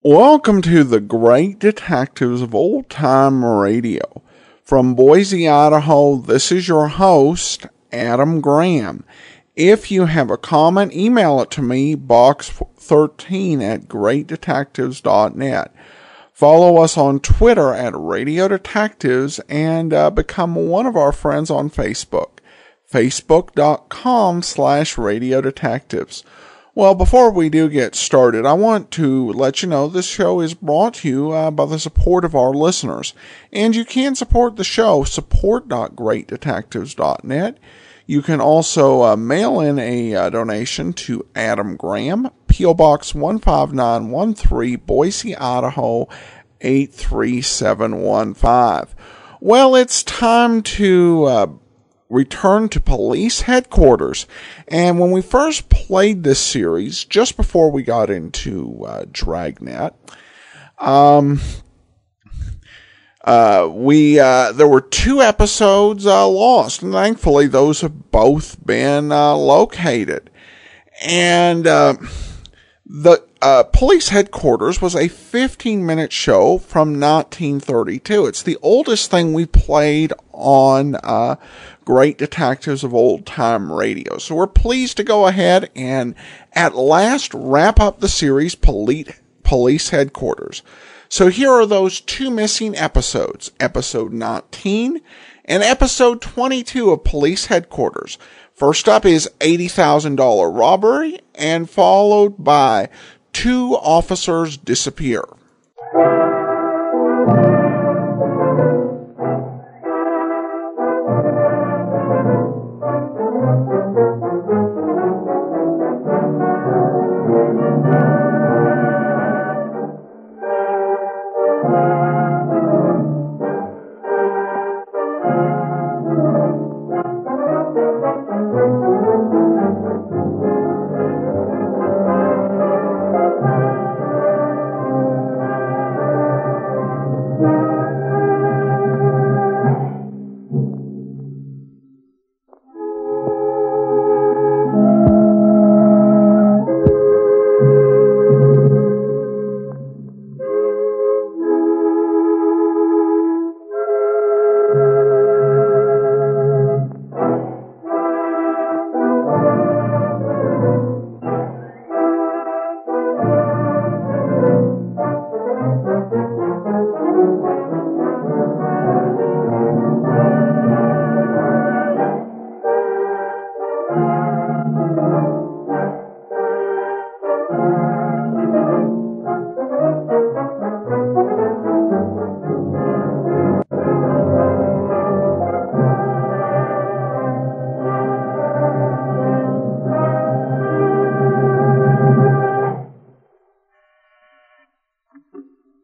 Welcome to the Great Detectives of Old Time Radio. From Boise, Idaho, this is your host, Adam Graham. If you have a comment, email it to me, box13@greatdetectives.net. Follow us on Twitter at Radio Detectives and become one of our friends on Facebook, facebook.com/Radio Detectives. Well, before we do get started, I want to let you know this show is brought to you by the support of our listeners. And you can support the show, support.greatdetectives.net. You can also mail in a donation to Adam Graham, P.O. Box 15913, Boise, Idaho, 83715. Well, it's time to return to police headquarters. And when we first played this series, just before we got into Dragnet, there were 2 episodes lost, and thankfully those have both been located. And the police headquarters was a 15-minute show from 1932. It's the oldest thing we played on Great Detectives of Old Time Radio. So we're pleased to go ahead and at last wrap up the series Police Headquarters. So here are those 2 missing episodes, episode 19 and episode 22 of Police Headquarters. First up is $80,000 robbery, and followed by 2 officers disappear.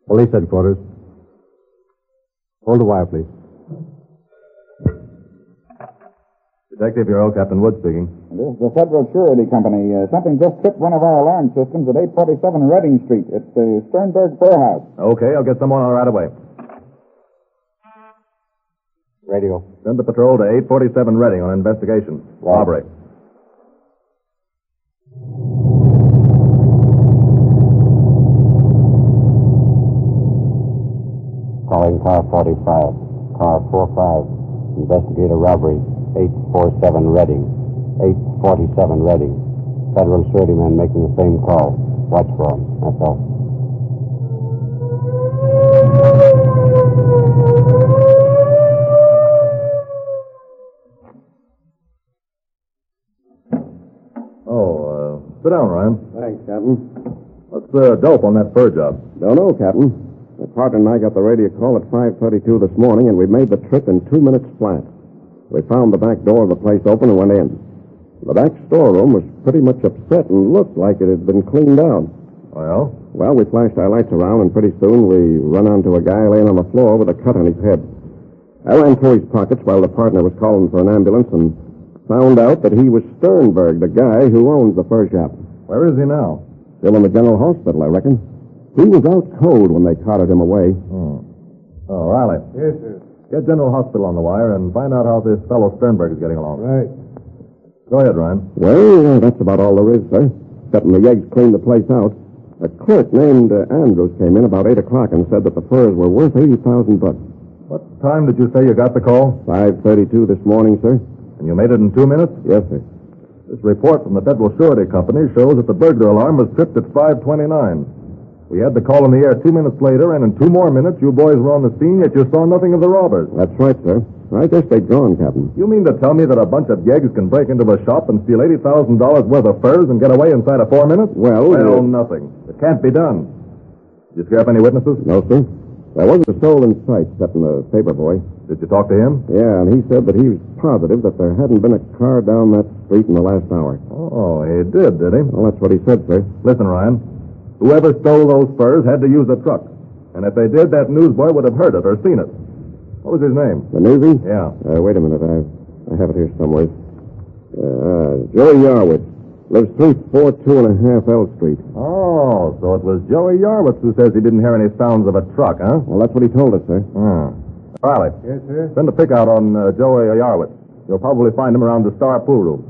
Police headquarters. Hold the wire, please. Detective Bureau, Captain Wood speaking. This is the Federal Surety Company. Something just tripped one of our alarm systems at 847 Reading Street. It's the Sternberg Warehouse. Okay, I'll get someone right away. Radio. Send the patrol to 847 Reading on investigation. Right. Robbery. Calling car 45. Car 45. Investigate a robbery. 847 Reading. 847 Reading. Federal Surety man making the same call. Watch for him. That's all. Sit down, Ryan. Thanks, Captain. What's the dope on that fur job? Don't know, Captain. The partner and I got the radio call at 5:32 this morning, and we made the trip in 2 minutes flat. We found the back door of the place open and went in. The back storeroom was pretty much upset and looked like it had been cleaned out. Well? Well, we flashed our lights around, and pretty soon we run onto a guy laying on the floor with a cut on his head. I ran through his pockets while the partner was calling for an ambulance and found out that he was Sternberg, the guy who owns the fur shop. Where is he now? Still in the general hospital, I reckon. He was out cold when they carted him away. Oh, Riley. Yes, sir. Get General Hospital on the wire and find out how this fellow Sternberg is getting along. Right. Go ahead, Ryan. Well, that's about all there is, sir. Except when the eggs cleaned the place out. A clerk named Andrews came in about 8 o'clock and said that the furs were worth $80,000. What time did you say you got the call? 5:32 this morning, sir. And you made it in 2 minutes? Yes, sir. This report from the Federal Surety Company shows that the burglar alarm was tripped at 5:29. We had the call in the air 2 minutes later, and in 2 more minutes you boys were on the scene, yet you saw nothing of the robbers. That's right, sir. I guess they'd gone, Captain. You mean to tell me that a bunch of yeggs can break into a shop and steal $80,000 worth of furs and get away inside of 4 minutes? Well, nothing. It can't be done. Did you scare up any witnesses? No, sir. There wasn't a soul in sight except in the paper boy. Did you talk to him? Yeah, and he said that he was positive that there hadn't been a car down that street in the last hour. Oh, he did he? Well, that's what he said, sir. Listen, Ryan. Whoever stole those furs had to use a truck. And if they did, that newsboy would have heard it or seen it. What was his name? The newsie? Yeah. Wait a minute. I have it here somewhere. Joey Yarwitz. Lives 342.5 L Street. Oh, so it was Joey Yarwitz who says he didn't hear any sounds of a truck, huh? Well, that's what he told us, sir. Riley. Yes, sir? Send a pick out on Joey Yarwitz. You'll probably find him around the Star Pool Room.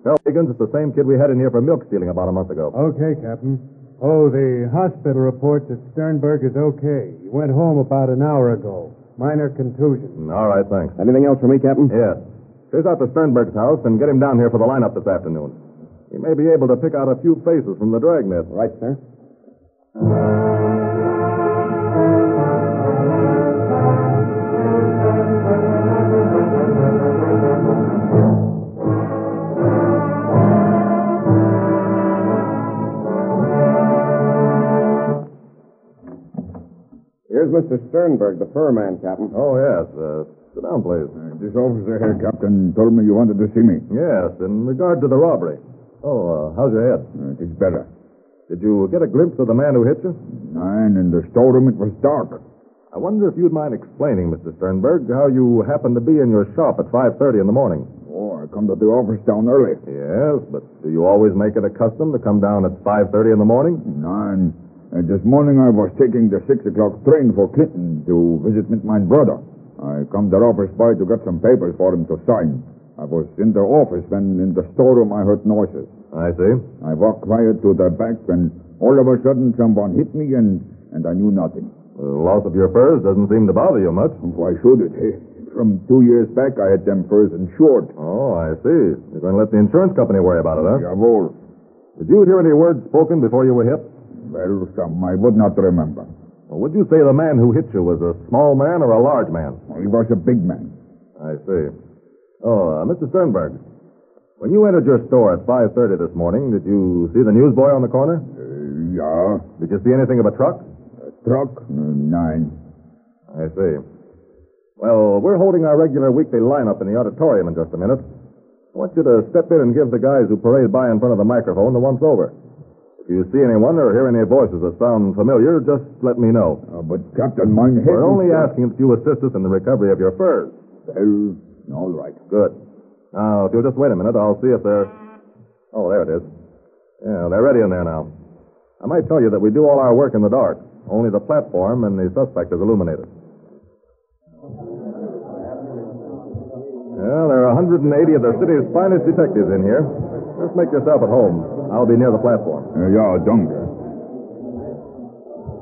Tell Higgins it's the same kid we had in here for milk stealing about a month ago. Okay, Captain. Oh, the hospital reports that Sternberg is okay. He went home about an hour ago. Minor contusion. All right, thanks. Anything else for me, Captain? Yes. Chase out to Sternberg's house and get him down here for the lineup this afternoon. He may be able to pick out a few faces from the dragnet. Right, sir. Here's Mr. Sternberg, the fur man, Captain. Oh, yes. Sit down, please. This officer here, Captain, told me you wanted to see me. Yes, in regard to the robbery. Oh, how's your head? It is better. Did you get a glimpse of the man who hit you? And in the storeroom, it was dark. I wonder if you'd mind explaining, Mr. Sternberg, how you happened to be in your shop at 5:30 in the morning. Oh, I come to the office down early. Yes, but do you always make it a custom to come down at 5:30 in the morning? And this morning I was taking the 6 o'clock train for Clinton to visit with my brother. I come to the office boy to get some papers for him to sign. I was in the office when in the storeroom I heard noises. I see. I walked quiet to the back and all of a sudden someone hit me and I knew nothing. The loss of your furs doesn't seem to bother you much. Why should it? From 2 years back I had them furs insured. Oh, I see. You're going to let the insurance company worry about it, huh? Jawohl. Did you hear any words spoken before you were hit? Well, some I would not remember. Or would you say the man who hit you was a small man or a large man? He was a big man. I see. Oh, Mr. Sternberg, when you entered your store at 5:30 this morning, did you see the newsboy on the corner? Yeah. Did you see anything of a truck? A truck? Nine. I see. Well, we're holding our regular weekly lineup in the auditorium in just a minute. I want you to step in and give the guys who parade by in front of the microphone the once over. If you see anyone or hear any voices that sound familiar, just let me know. But, Captain, mine head... We're only asking that you assist us in the recovery of your furs. Well, all right. Good. Now, if you'll just wait a minute, I'll see if they're... Oh, there it is. Yeah, they're ready in there now. I might tell you that we do all our work in the dark. Only the platform and the suspect is illuminated. Well, there are 180 of the city's finest detectives in here. Just make yourself at home. I'll be near the platform. Yeah, danke.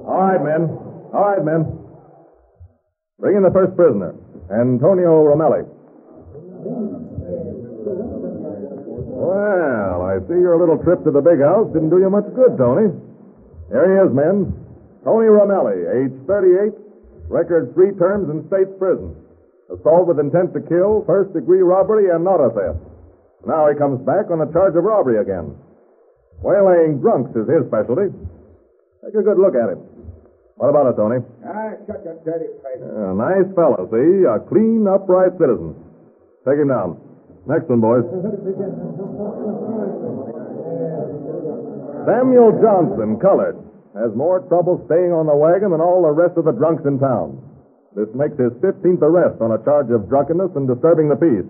All right, men. All right, men. Bring in the first prisoner, Antonio Romelli. Well, I see your little trip to the big house didn't do you much good, Tony. Here he is, men. Tony Romelli, age 38, record 3 terms in state prison. Assault with intent to kill, first-degree robbery, and auto theft. Now he comes back on a charge of robbery again. Waylaying drunks is his specialty. Take a good look at him. What about it, Tony? Such a dirty face. Nice fellow, see? A clean, upright citizen. Take him down. Next one, boys. Samuel Johnson, colored, has more trouble staying on the wagon than all the rest of the drunks in town. This makes his 15th arrest on a charge of drunkenness and disturbing the peace.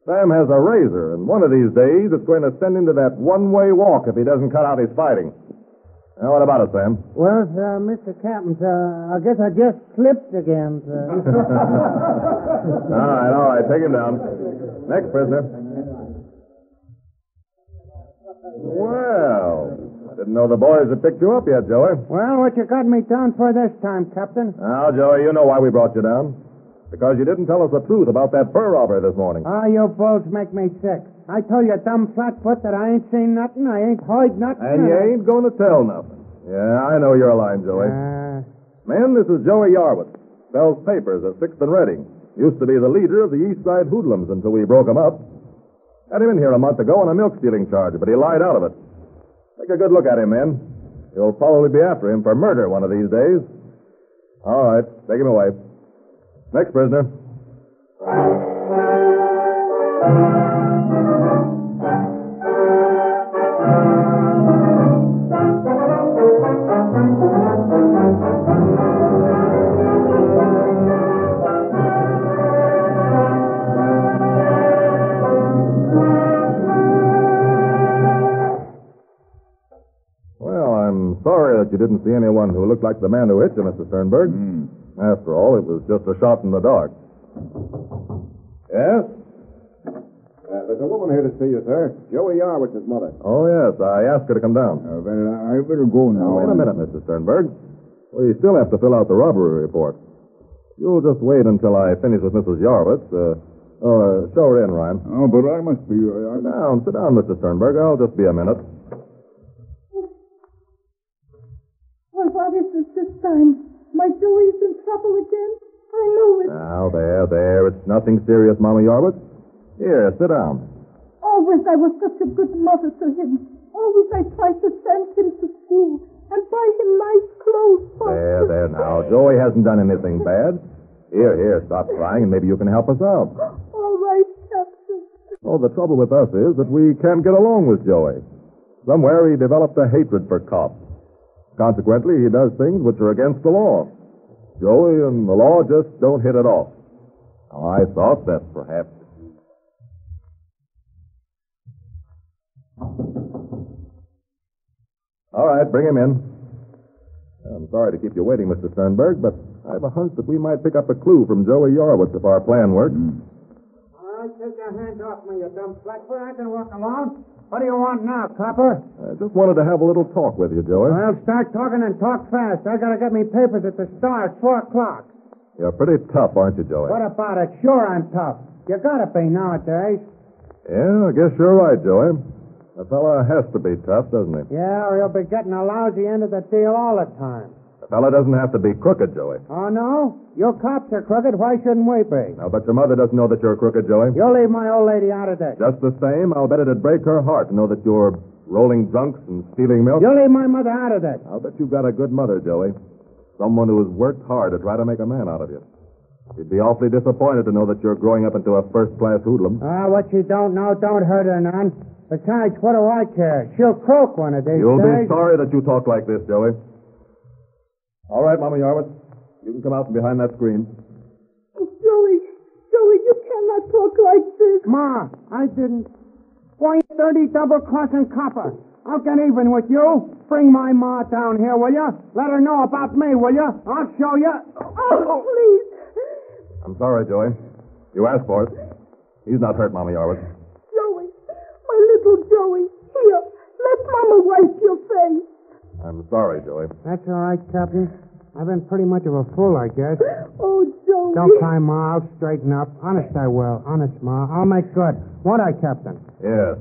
Sam has a razor, and one of these days it's going to send him to that one-way walk if he doesn't cut out his fighting. Now, what about it, Sam? Well, Mr. Captain, I guess I just slipped again, sir. All right, take him down. Next prisoner. Well, I didn't know the boys had picked you up yet, Joey. Well, what you got me down for this time, Captain? Now, Joey, you know why we brought you down. Because you didn't tell us the truth about that fur robbery this morning. Oh, you bulls make me sick. I told you, dumb flatfoot, that I ain't seen nothing, I ain't heard nothing. And you ain't going to tell nothing. Yeah, I know you're lying, Joey. Men, this is Joey Yarwood. Sells papers at 6th and Reading. Used to be the leader of the East Side hoodlums until we broke him up. Had him in here a month ago on a milk-stealing charge, but he lied out of it. Take a good look at him, men. You'll probably be after him for murder one of these days. All right, take him away. Next prisoner. Sorry that you didn't see anyone who looked like the man who hit you, Mr. Sternberg. After all, it was just a shot in the dark. Yes? There's a woman here to see you, sir. Joey Yarwood's his mother. Oh, yes. I asked her to come down. I better go now. Wait a minute, Mr. Sternberg. We still have to fill out the robbery report. You'll just wait until I finish with Mrs. Yarwood. Show her in, Ryan. Oh, but I must be... Sit down, Mr. Sternberg. I'll just be a minute. Well, what is this time? My Joey's in trouble again? I know it. Now, there. It's nothing serious, Mama Yarwood. Here, sit down. Always I was such a good mother to him. Always I tried to send him to school and buy him nice clothes. There now. Joey hasn't done anything bad. Here, stop crying and maybe you can help us out. All right, Captain. Oh, the trouble with us is that we can't get along with Joey. Somewhere he developed a hatred for cops. Consequently, he does things which are against the law. Joey and the law just don't hit it off. Now, I thought that perhaps... All right, bring him in. I'm sorry to keep you waiting, Mr. Sternberg, but I have a hunch that we might pick up a clue from Joey Yarwood if our plan works. All right, take your hands off me, you dumb flatfoot. I can walk alone. What do you want now, copper? I just wanted to have a little talk with you, Joey. Well, start talking and talk fast. I gotta get me papers at the Star at 4 o'clock. You're pretty tough, aren't you, Joey? What about it? Sure I'm tough. You gotta be nowadays. Yeah, I guess you're right, Joey. A fella has to be tough, doesn't he? Yeah, or he'll be getting a lousy end of the deal all the time. A fella doesn't have to be crooked, Joey. Oh, no? Your cops are crooked. Why shouldn't we be? I'll bet your mother doesn't know that you're crooked, Joey. You leave my old lady out of this. Just the same, I'll bet it'd break her heart to know that you're rolling drunks and stealing milk. You leave my mother out of this. I'll bet you've got a good mother, Joey. Someone who has worked hard to try to make a man out of you. She'd be awfully disappointed to know that you're growing up into a first-class hoodlum. What you don't know don't hurt her none. Besides, what do I care? She'll croak one of these You'll days. be sorry that you talk like this, Joey. All right, Mama Yarwood. You can come out from behind that screen. Oh, Joey, you cannot talk like this. Ma, I didn't. Why, dirty double-crossing copper. I'll get even with you. Bring my ma down here, will you? Let her know about me, will you? I'll show you. Oh, please. I'm sorry, Joey. You asked for it. He's not hurt, Mama Yarwood. Joey, my little Joey. Here, let Mama wipe your face. I'm sorry, Joey. That's all right, Captain. I've been pretty much of a fool, I guess. Oh, Joey. Don't cry, Ma. I'll straighten up. Honest, I will. Honest, Ma. I'll make good. Won't I, Captain? Yes.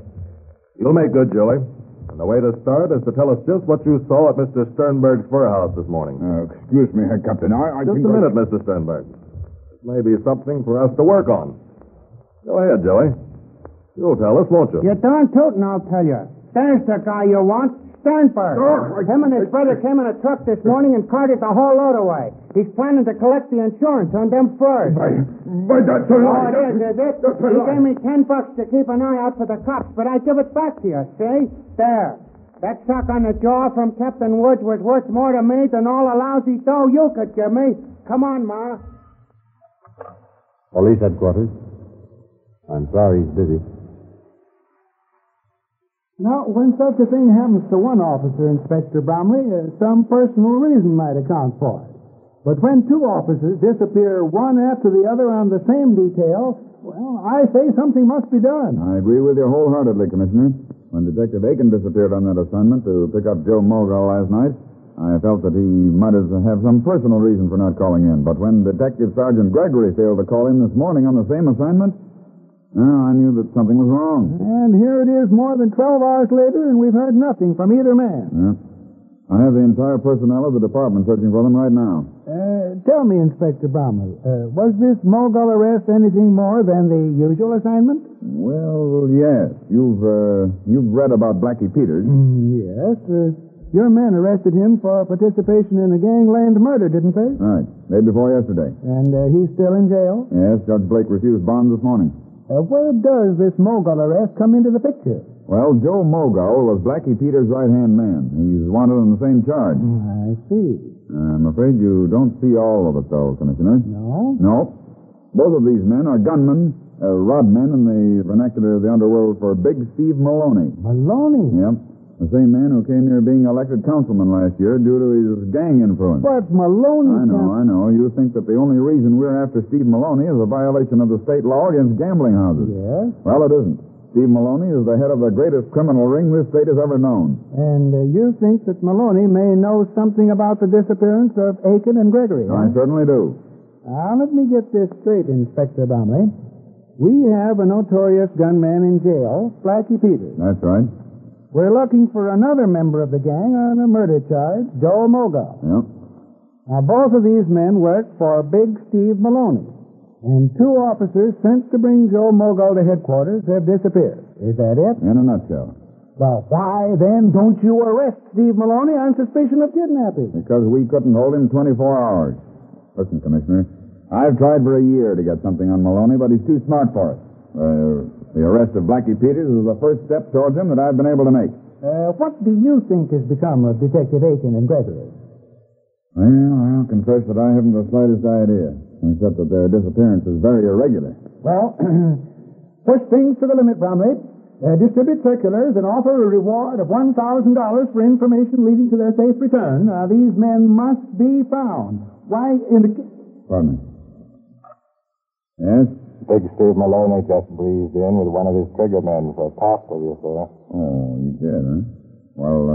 You'll make good, Joey. And the way to start is to tell us just what you saw at Mr. Sternberg's fur house this morning. Excuse me, Captain. I just think a minute, Mr. Sternberg. This may be something for us to work on. Go ahead, Joey. You'll tell us, won't you? You're darn tootin', I'll tell you. There's the guy you want. Sternberg. Him and his brother came in a truck this morning and carted the whole load away. He's planning to collect the insurance on them furs. But that's a lie. Oh, it is it? He gave me $10 to keep an eye out for the cops, but I give it back to you, see? There. That sock on the jaw from Captain Woods was worth more to me than all the lousy dough you could give me. Come on, Ma. Police headquarters. I'm sorry he's busy. Now, when such a thing happens to one officer, Inspector Bromley, some personal reason might account for it. But when two officers disappear one after the other on the same detail, well, I say something must be done. I agree with you wholeheartedly, Commissioner. When Detective Aiken disappeared on that assignment to pick up Joe Mulgall last night, I felt that he might have some personal reason for not calling in. But when Detective Sergeant Gregory failed to call in this morning on the same assignment, I knew that something was wrong. And here it is more than 12 hours later, and we've heard nothing from either man. Yeah. I have the entire personnel of the department searching for them right now. Tell me, Inspector Bromley, was this Mulgall arrest anything more than the usual assignment? Well, yes. You've read about Blackie Peters. Yes. Your men arrested him for participation in a gangland murder, didn't they? Right. Day before yesterday. And he's still in jail? Yes, Judge Blake refused bond this morning. Where does this Mulgall arrest come into the picture? Well, Joe Mulgall was Blackie Peters' right-hand man. He's wanted on the same charge. I see. I'm afraid you don't see all of it, though, Commissioner. No? No. Both of these men are gunmen, rodmen in the vernacular of the underworld for Big Steve Maloney. Maloney? Yep. The same man who came near being elected councilman last year due to his gang influence. But Maloney... I know. You think that the only reason we're after Steve Maloney is a violation of the state law against gambling houses. Yes? Well, it isn't. Steve Maloney is the head of the greatest criminal ring this state has ever known. And you think that Maloney may know something about the disappearance of Aiken and Gregory, I certainly do. Now, let me get this straight, Inspector Bromley. We have a notorious gunman in jail, Blackie Peters. That's right. We're looking for another member of the gang on a murder charge, Joe Mulgall. Yep. Now, both of these men work for Big Steve Maloney. And two officers sent to bring Joe Mulgall to headquarters have disappeared. Is that it? In a nutshell. Well, why then don't you arrest Steve Maloney on suspicion of kidnapping? Because we couldn't hold him 24 hours. Listen, Commissioner, I've tried for a year to get something on Maloney, but he's too smart for it. The arrest of Blackie Peters is the first step towards him that I've been able to make. What do you think has become of Detective Aiken and Gregory? Well, I'll confess that I haven't the slightest idea, except that their disappearance is very irregular. Well, push things to the limit, Bromley. Distribute circulars and offer a reward of $1,000 for information leading to their safe return. These men must be found. Why, in the... Pardon me. Yes? Big Steve Maloney just breezed in with one of his trigger men for a talk with you, sir. Oh, you did, huh? Well,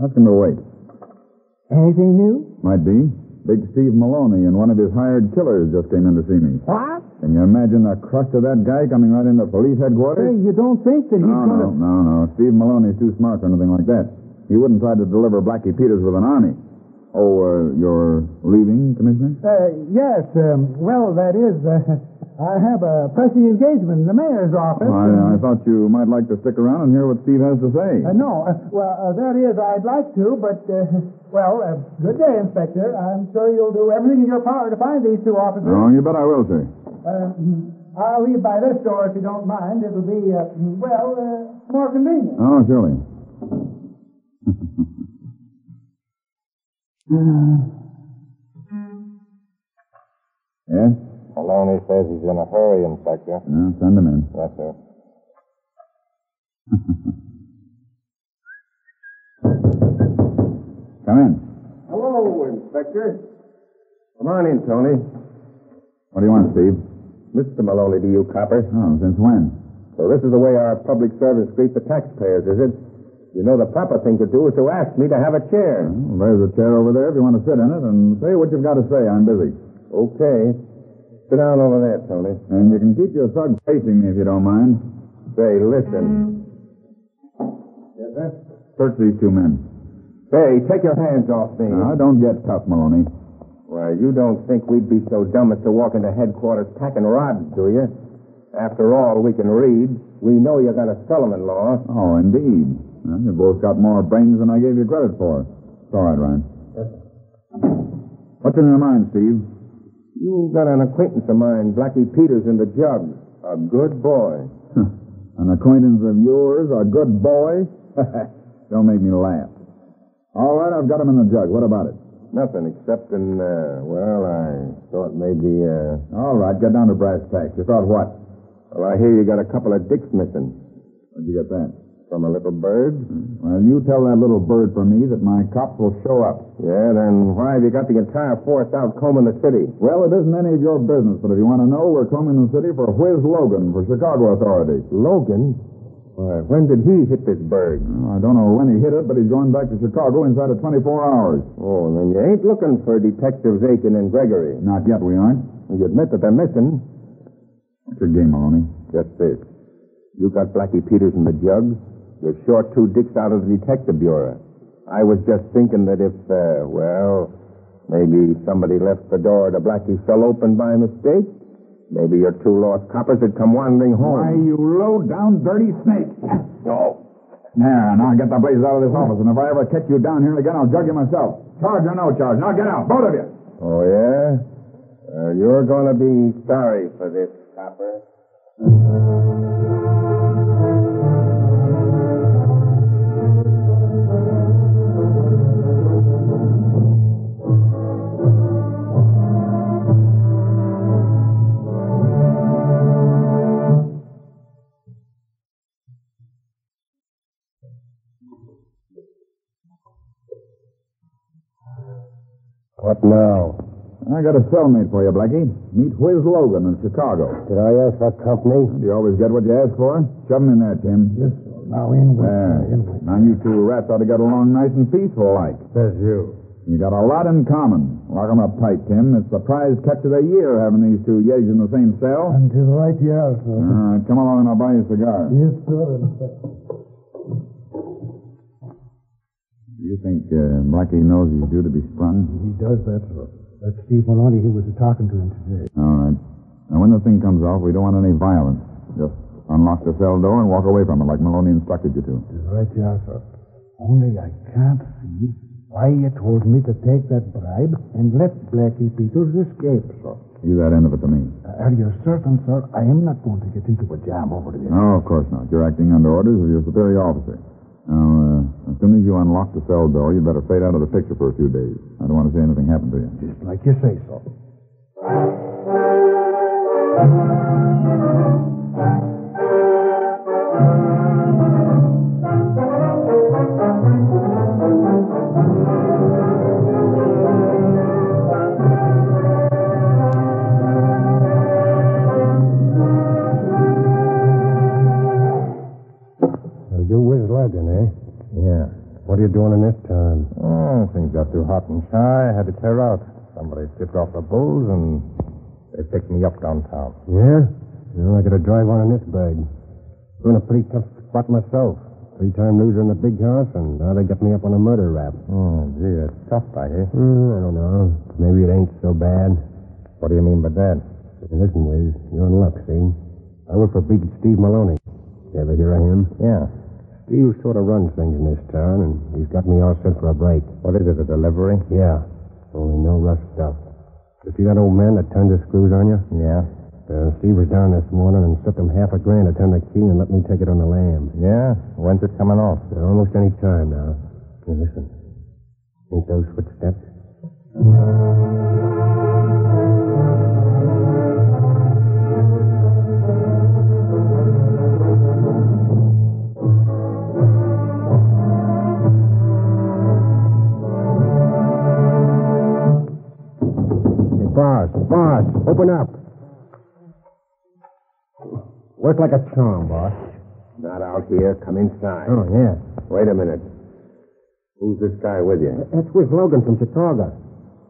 ask him to wait. Anything new? Might be. Big Steve Maloney and one of his hired killers just came in to see me. What? Can you imagine the crust of that guy coming right into police headquarters? Hey, you don't think that he's going to... No. Steve Maloney's too smart for anything like that. He wouldn't try to deliver Blackie Peters with an army. Oh, you're leaving, Commissioner? Yes. Well, that is... I have a pressing engagement in the mayor's office. I thought you might like to stick around and hear what Steve has to say. No. That is, I'd like to, but... good day, Inspector. I'm sure you'll do everything in your power to find these two officers. Oh, you bet I will, sir. I'll leave by this door if you don't mind. It'll be, more convenient. Oh, surely. Yes? Maloney says he's in a hurry, Inspector. Yeah, send him in. Yes, sir. Come in. Hello, Inspector. Come on in, Tony. What do you want, Steve? Mr. Maloney to you, copper. Oh, since when? So this is the way our public service treats the taxpayers, is it? You know the proper thing to do is to ask me to have a chair. Well, there's a chair over there if you want to sit in it, and say what you've got to say. I'm busy. Okay. Sit down over there, Tony. And you can keep your thug facing me if you don't mind. Say, listen. Yes, sir? Search these two men. Hey, take your hands off me. Now, don't get tough, Maloney. Why, you don't think we'd be so dumb as to walk into headquarters packing rods, do you? After all, we can read. We know you got a Sullivan law. Oh, indeed. Well, you both got more brains than I gave you credit for. It's all right, Ryan. Yes, sir. What's in your mind, Steve? You got an acquaintance of mine, Blackie Peters in the jug. A good boy. An acquaintance of yours, a good boy? Don't make me laugh. All right, I've got him in the jug. What about it? Nothing except I thought maybe, All right, get down to brass tacks. You thought what? Well, I hear you got a couple of dicks missing. Where'd you get that? From a little bird? Well, you tell that little bird for me that my cops will show up. Yeah, then why have you got the entire force out combing the city? Well, it isn't any of your business, but if you want to know, we're combing the city for Whiz Logan for Chicago authorities. Logan? When did he hit this berg? I don't know when he hit it, but he's going back to Chicago inside of 24 hours. Oh, then you ain't looking for Detectives Aiken and Gregory. Not yet, we aren't. You admit that they're missing. What's your game, Maloney? Just this. You got Blackie Peters in the jug. You're short 2 dicks out of the Detective Bureau. I was just thinking that if, maybe somebody left the door to Blackie's cell open by mistake, maybe your 2 lost coppers had come wandering home. Why, you low-down dirty snake. No. Now get the blazes out of this office, and if I ever catch you down here again, I'll jug you myself. Charge or no charge. Now get out, both of you. Oh, yeah? You're going to be sorry for this, copper. What now? I got a cellmate for you, Blackie. Meet Whiz Logan in Chicago. Did I ask for company? Do you always get what you ask for? Shove him in there, Tim. Yes, sir. Now in with There. Now you 2 rats ought to get along nice and peaceful like. Says you. You got a lot in common. Lock 'em up tight, Tim. It's the prize catch of the year having these 2 yeggs in the same cell. And to the right, yeah, sir. All right, come along and I'll buy you a cigar. Yes, sir. Do you think Blackie knows he's due to be sprung? He does that, sir. That's Steve Maloney. He was talking to him today. All right. Now, when the thing comes off, we don't want any violence. Just unlock the cell door and walk away from it like Maloney instructed you to. That's right, yeah, sir. Only I can't see why you told me to take that bribe and let Blackie Peters escape, sir. Leave that end of it to me. Are you certain, sir? I am not going to get into a jam over this. No, of course not. You're acting under orders of your superior officer. Now, as soon as you unlock the cell door, you'd better fade out of the picture for a few days. I don't want to see anything happen to you. Just like you say, sir. You Whiz Logan, eh? Yeah. What are you doing in this town? Oh, things got too hot and shy. I had to clear out. Somebody skipped off the booze, and they picked me up downtown. Yeah? I got to drive on in this bag. I'm in a pretty tough spot myself. 3-time loser in the big house, and now they got me up on a murder rap. Oh, gee, that's tough, I hear. I don't know. Maybe it ain't so bad. What do you mean by that? Listen, Wiz, you're in luck, see? I work for Big Steve Maloney. You ever hear of him? Yeah. Steve sort of runs things in this town, and he's got me all set for a break. What is it, a delivery? Yeah. Only no rough stuff. You see that old man that turned the screws on you? Yeah. Steve was down this morning and slipped him $1,000 to turn the key and let me take it on the lam. Yeah? When's it coming off? Almost any time now. Hey, listen. Ain't those footsteps? Boss, open up. Work like a charm, boss. Not out here. Come inside. Oh, yeah. Wait a minute. Who's this guy with you? That's Whiz Logan from Chicago.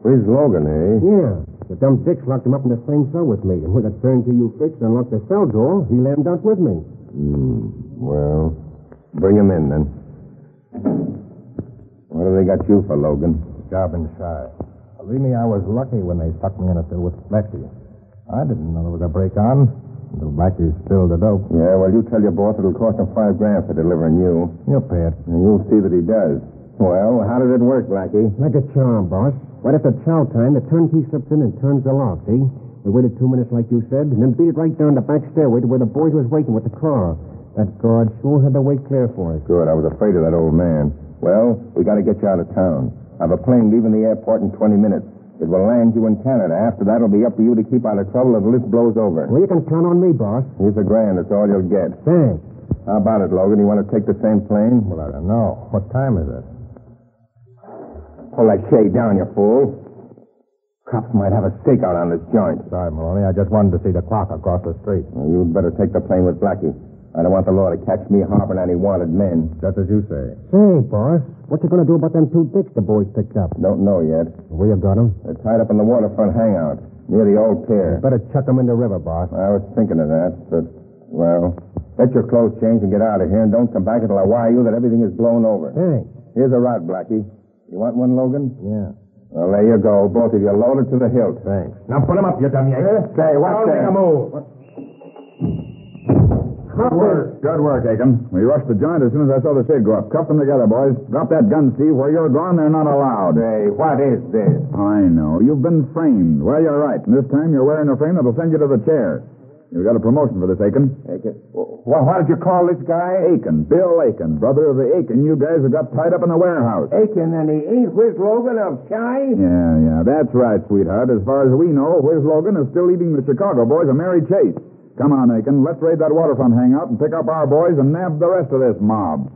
Whiz Logan, eh? Yeah. The dumb dicks locked him up in the same cell with me, and when the turnkey you fixed and unlocked the cell door, he lammed out with me. Well, bring him in, then. What have they got you for, Logan? Job inside. Believe me, I was lucky when they stuck me in a cell with Blackie. I didn't know there was a break on until Blackie spilled the dope. Yeah, well, you tell your boss it'll cost him $5,000 for delivering you. You'll pay it. And you'll see that he does. Well, how did it work, Blackie? Like a charm, boss. Right after chow time, the turnkey slips in and turns the lock, see? We waited 2 minutes, like you said, and then beat it right down the back stairway to where the boys was waiting with the car. That guard sure had the way clear for us. Good. I was afraid of that old man. Well, we got to get you out of town. I have a plane leaving the airport in 20 minutes. It will land you in Canada. After that, it'll be up to you to keep out of trouble until this blows over. Well, you can count on me, boss. Here's $1,000. That's all you'll get. Thanks. How about it, Logan? You want to take the same plane? Well, I don't know. What time is it? Pull that shade down, you fool. Cops might have a stakeout on this joint. Sorry, Maloney. I just wanted to see the clock across the street. Well, you'd better take the plane with Blackie. I don't want the law to catch me harboring any wanted men. Just as you say. Say, boss, what you gonna do about them 2 dicks the boys picked up? Don't know yet. Where you got them? They're tied up in the waterfront hangout, near the old pier. Better chuck them in the river, boss. I was thinking of that, but, well, get your clothes changed and get out of here, and don't come back until I wire you that everything is blown over. Hey. Here's a rod, Blackie. You want one, Logan? Yeah. Well, there you go. Both of you loaded to the hilt. Thanks. Now put him up, you dumb yank. Say, what's that? Make a move. Good work, Aiken. We rushed the joint as soon as I saw the SIG go up. Cuff them together, boys. Drop that gun, Steve. Where you're going, they're not allowed. Hey, what is this? I know. You've been framed. Well, you're right. And this time you're wearing a frame that'll send you to the chair. You've got a promotion for this, Aiken. Aiken? Well, what did you call this guy? Aiken. Bill Aiken. Brother of the Aiken you guys have got tied up in the warehouse. Aiken, and he ain't Whiz Logan of Chi? Yeah. That's right, sweetheart. As far as we know, Whiz Logan is still leading the Chicago boys a merry chase. Come on, Aiken. Let's raid that waterfront hangout and pick up our boys and nab the rest of this mob.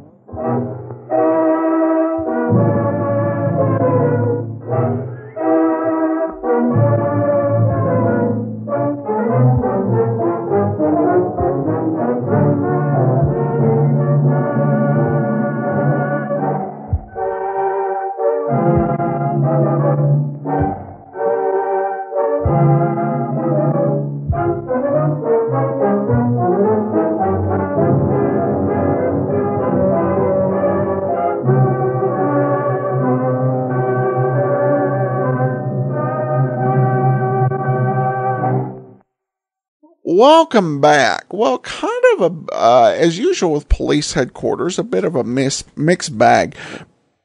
Welcome back. Well, kind of as usual with police headquarters, a bit of a mixed bag.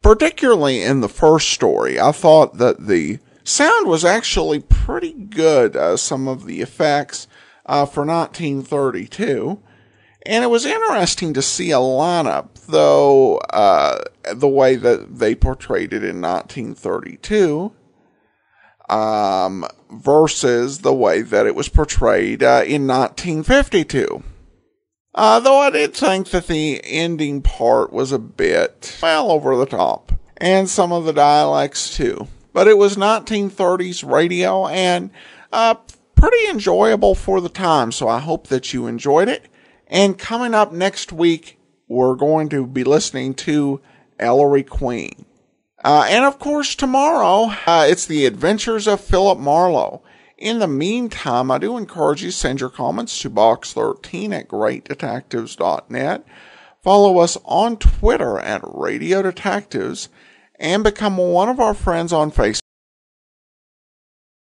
Particularly in the first story, I thought that the sound was actually pretty good, some of the effects for 1932. And it was interesting to see a lineup, though, the way that they portrayed it in 1932. Versus the way that it was portrayed in 1952. Though I did think that the ending part was a bit, well, over the top. And some of the dialects, too. But it was 1930s radio and pretty enjoyable for the time, so I hope that you enjoyed it. And coming up next week, we're going to be listening to Ellery Queen. And of course, tomorrow, it's the adventures of Philip Marlowe. In the meantime, I do encourage you to send your comments to box13@greatdetectives.net. Follow us on Twitter @Radio Detectives and become one of our friends on Facebook.